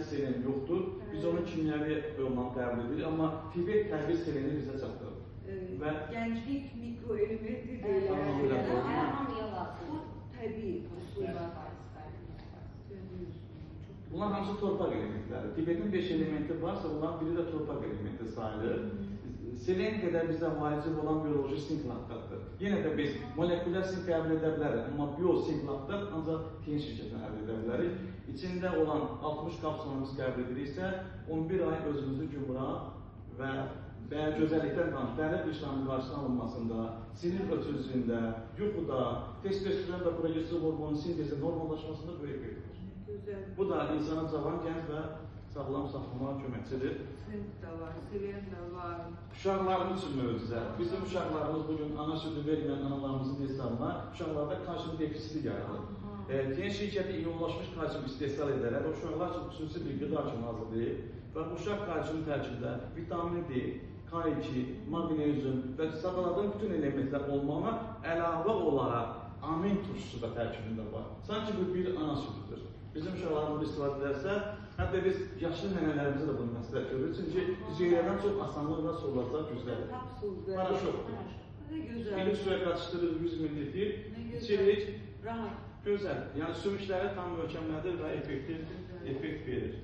selen yoxdur. Biz onu kimyəvi yolla qəbul edirik, amma Tibet təbii seleni bizə çatdırır. Və gənclik mikroelementi deyirlər. Bu təbii üsullar. Bunlar hamısı torpaq elementləri. Tibetin 5 elementi varsa, bunların biri də torpaq elementi sayılır. Selen qədər bizə vacib olan bioloji sinklaktlardır. Yenə də biz molekülər sink qəbul edə bilərik, amma biosinklatlar ancaq TN şirkətinə əldə edə bilərik. İçində olan 60 kapsulumuzu qəbul ediriksə, 11 ay özümüzü gümrah və gözəllikdən danış, dəri qışlarının qarşısına alınmasında, sinir ötürücüyündə, yuxuda, testosteron və progesteron hormonun sintezi normallaşmasında böyük verilir. Bu da insana cavan, gənc və sağlam saxlamağa köməkçidir. Sink də var, selen də var. Uşaqlarımız üçün möcüzə. Bizim uşaqlarımız bugün ana sütü verməyən analarımızın hesabına uşaqlarda kalsium defisiti yaranır. TN şirkəti iyonlaşmış kalsium istehsal edərək uşaqlar üçün xüsusi bir qida kimi hazırlayır və bu uşaq kalsium tərkibində vitamin D, K2, magnezium və sadaladığım bütün elementlər olmağına əlavə olaraq amin turşusu da tərkibində var. Sanki bu bir ana sütüdür. Bizim uşaqlarımız istifadə edərsə, hətta biz yaşlı nənələrimizə də bunu məsləhət görürük. Çünki hüceyrədən çox asanlıqla sorulacaq güclədir. Paraşokdur. İlk suya qatışdırır 100 ml, içirik, gözəl. Yəni sümükləri tam möhkəmlədir və effekt verir.